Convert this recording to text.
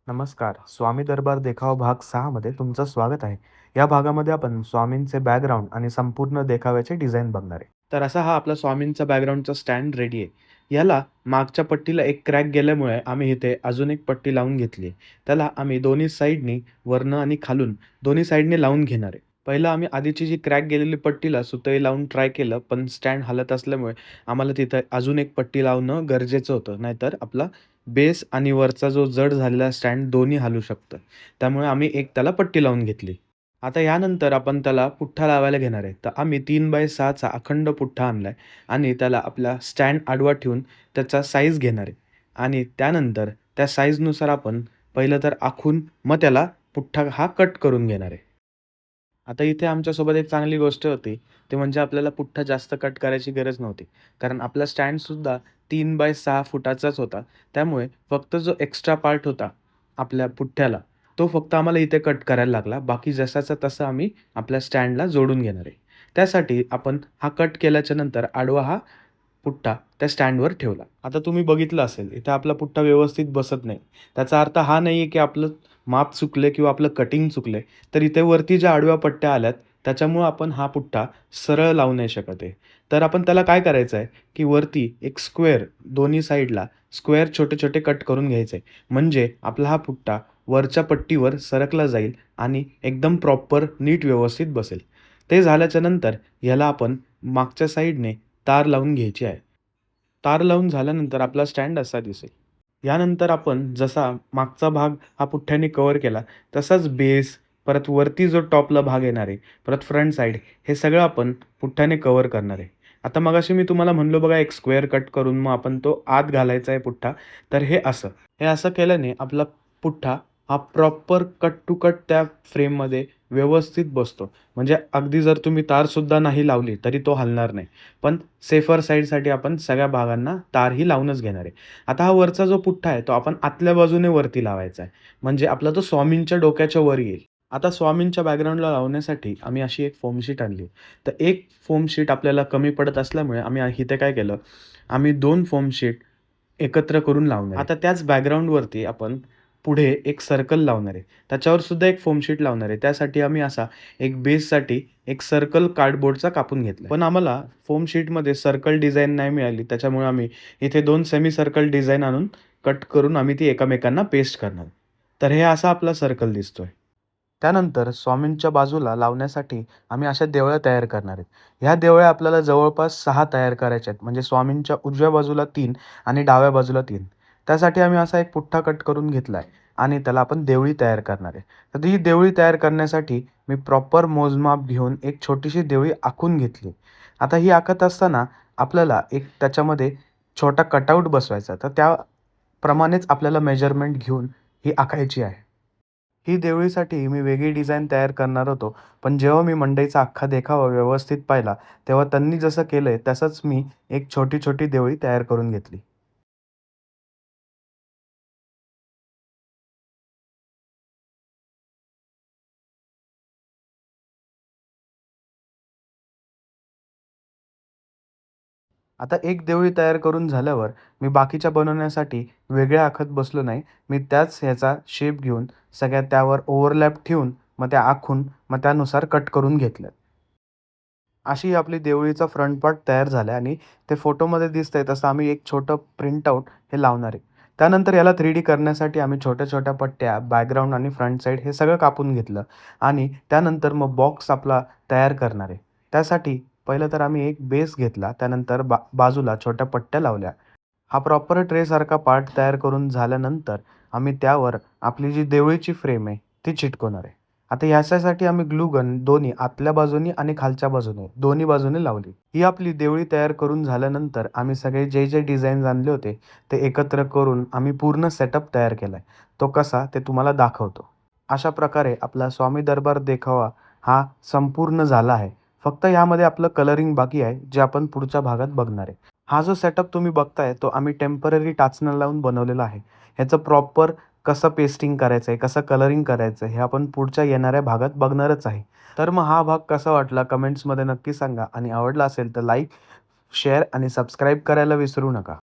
नमस्कार. स्वामी दरबार देखावा भाग 6 मध्ये तुमचं स्वागत आहे. या भागामध्ये आपण स्वामींचे बॅकग्राऊंड आणि संपूर्ण देखाव्याचे डिझाइन बघणार आहे. तर असा हा आपला स्वामींचा बॅकग्राऊंडचा स्टँड रेडी आहे. याला मागच्या पट्टीला एक क्रॅक गेल्यामुळे आम्ही इथे अजून एक पट्टी लावून घेतली. त्याला आम्ही दोन्ही साइडनी वरनं आणि खालून दोन्ही साइडनी लावून घेणार आहे. पहिलं आम्ही आधीची जी क्रॅक गेलेली पट्टीला सुतळी लावून ट्राय केलं, पण स्टँड हलत असल्यामुळे आम्हाला तिथं अजून एक पट्टी लावणं गरजेचं होतं. नाहीतर आपला बेस आणि वरचा जो जड झालेला स्टँड दोन्ही हलू शकतं. त्यामुळे आम्ही एक त्याला पट्टी लावून घेतली. आता यानंतर आपण त्याला पुठ्ठा लावायला घेणार आहे. तर आम्ही 3x6 चा अखंड पुठ्ठा आणलाय आणि त्याला आपला स्टँड आडवा ठेवून त्याचा साईज घेणार आहे आणि त्यानंतर त्या साईजनुसार आपण पहिलं तर आखून मग त्याला पुठ्ठा हा कट करून घेणार आहे. आता इथे आमच्यासोबत एक चांगली गोष्ट होती, ते म्हणजे आपल्याला पुठ्ठा जास्त कट करायची गरज नव्हती. कारण आपला स्टँडसुद्धा 3x6 फुटाचाच होता. त्यामुळे फक्त जो एक्स्ट्रा पार्ट होता आपल्या पुठ्ठ्याला, तो फक्त आम्हाला इथे कट करायला लागला. बाकी जसाचा तसा आम्ही आपल्या स्टँडला जोडून घेणार आहे. त्यासाठी आपण हा कट केल्याच्या नंतर आडवा हा पुठ्ठा त्या स्टँडवर ठेवला. आता तुम्ही बघितलं असेल, इथे आपला पुठ्ठा व्यवस्थित बसत नाही. त्याचा अर्थ हा नाही आहे, की आपलं माप चुकलं किंवा आपलं कटिंग चुकलं. तर इथे वरती ज्या आडव्या पट्ट्या आल्यात, त्याच्यामुळं आपण हा पुठ्ठा सरळ लावू नाही शकत आहे. तर आपण त्याला काय करायचं आहे, की वरती एक स्क्वेअर दोन्ही साइडला स्क्वेअर छोटे-छोटे कट करून घ्यायचे आहे. म्हणजे आपला हा पुठ्ठा वरच्या पट्टीवर सरकला जाईल आणि एकदम प्रॉपर नीट व्यवस्थित बसेल. ते झाल्याच्या नंतर ह्याला आपण मागच्या साइडने तार लावून घ्यायची आहे. तार लावून झाल्यानंतर आपला स्टँड असा दिसेल. यानंतर आपण जसा मागचा भाग हा पुठ्ठ्याने कव्हर केला, तसाच बेस, परत वरती जो टॉपला भाग येणार आहे, परत फ्रंट साइड हे सगळं आपण पुठ्ठ्याने कव्हर करणार आहे. आता मगाशी मी तुम्हाला म्हणलो बघा एक स्क्वेअर कट करून मग आपण तो आत घालायचा आहे पुठ्ठा. तर हे असं. हे असं केल्याने आपला पुठ्ठा हा प्रॉपर कट टू कट त्या फ्रेममध्ये व्यवस्थित बसतो. म्हणजे अगदी जर तुम्ही तारसुद्धा नाही लावली, तरी तो हलणार नाही. पण सेफर साईडसाठी आपण सगळ्या भागांना तारही लावूनच घेणार आहे. आता हा वरचा जो पुठ्ठा आहे, तो आपण आतल्या बाजूने वरती लावायचा आहे. म्हणजे आपला तो स्वामींच्या डोक्याच्या वर येईल. आता स्वामींच्या बॅकग्राऊंडला लावण्यासाठी आम्ही अशी एक फोम शीट आणली. तर एक फोम शीट आपल्याला कमी पडत असल्यामुळे आम्ही इथे काय केलं, आम्ही 2 फोम शीट एकत्र करून लावणार आहे. आता त्याच बॅकग्राऊंडवरती आपण पुढे एक सर्कल लावणार आहे. त्याच्यावर सुद्धा एक फोम शीट लावणार आहे. त्यासाठी आम्ही असा एक बेससाठी एक सर्कल कार्डबोर्डचा कापून घेतला. पण आम्हाला फोम शीटमध्ये सर्कल डिझाइन नाही मिळाली. त्याच्यामुळे आम्ही इथे 2 सेमी सर्कल डिझाइन आणून कट करून आम्ही ती एकमेकांना पेस्ट करणार. तर हे असा आपला सर्कल दिसतोय. त्यानंतर स्वामींच्या बाजूला लावण्यासाठी आम्ही अशा देवळ्या तयार करणार आहेत. ह्या देवळ्या आपल्याला जवळपास 6 तयार करायच्या आहेत. म्हणजे स्वामींच्या उजव्या बाजूला 3 आणि डाव्या बाजूला 3. त्यासाठी आम्ही असा एक पुठ्ठा कट करून घेतला आहे आणि त्याला आपण देवळी तयार करणार आहे. तर ही देवळी तयार करण्यासाठी मी प्रॉपर मोजमाप घेऊन एक छोटीशी देवळी आखून घेतली. आता ही आखत असताना आपल्याला एक त्याच्यामध्ये छोटा कटआउट बसवायचा. तर त्याप्रमाणेच आपल्याला मेजरमेंट घेऊन ही आखायची आहे. ही देवळीसाठी मी वेगळी डिझाइन तयार करणार होतो. पण जेव्हा मी मंडईचा अख्खा देखावा व्यवस्थित पाहिला, तेव्हा त्यांनी जसं केलंय तसंच मी एक छोटी-छोटी देवळी तयार करून घेतली. आता एक देवळी तयार करून झाल्यावर मी बाकीच्या बनवण्यासाठी वेगळ्या आखत बसलो नाही. मी त्याच ह्याचा शेप घेऊन सगळ्या त्यावर ओव्हरलॅप ठेवून मग त्या आखून मग त्यानुसार कट करून घेतल्या. अशी आपली देवळीचा फ्रंट पार्ट तयार झाला आणि ते फोटोमध्ये दिसतंय तसं आम्ही एक छोटं प्रिंटआउट हे लावणार आहे. त्यानंतर याला 3D करण्यासाठी आम्ही छोट्या-छोट्या पट्ट्या, बॅकग्राऊंड आणि फ्रंट साइड हे सगळं कापून घेतलं आणि त्यानंतर मग बॉक्स आपला तयार करणार आहे. त्यासाठी पहिलं तर आम्ही एक बेस घेतला. त्यानंतर बाजूला छोट्या पट्ट्या लावल्या. हा प्रॉपर ट्रेसारखा पार्ट तयार करून झाल्यानंतर आम्ही त्यावर आपली जी देवळीची फ्रेम आहे ती चिटकवणार आहे. आता याच्यासाठी आम्ही ग्लू गन दोन्ही आतल्या बाजूनी आणि खालच्या बाजूने दोन्ही बाजूने लावली. ही आपली देवळी तयार करून झाल्यानंतर आम्ही सगळे जे डिझाईन्स आणले होते ते एकत्र करून आम्ही पूर्ण सेटअप तयार केलाय. तो कसा ते तुम्हाला दाखवतो. अशा प्रकारे आपला स्वामी दरबार देखावा हा संपूर्ण झाला आहे. फक्त यामध्ये आपलं कलरिंग बाकी आहे, जे आपण पुढच्या भागात बघणार आहे. हा जो सेटअप तुम्ही बघताय तो आम्ही टेम्पररी टाचनं लावून बनवलेला आहे. ह्याचं प्रॉपर कसं पेस्टिंग करायचं आहे, कसं कलरिंग करायचं आहे, हे आपण पुढच्या येणाऱ्या भागात बघणारच आहे. तर मग हा भाग कसा वाटला कमेंट्समध्ये नक्की सांगा आणि आवडला असेल तर लाईक, शेअर आणि सबस्क्राईब करायला विसरू नका.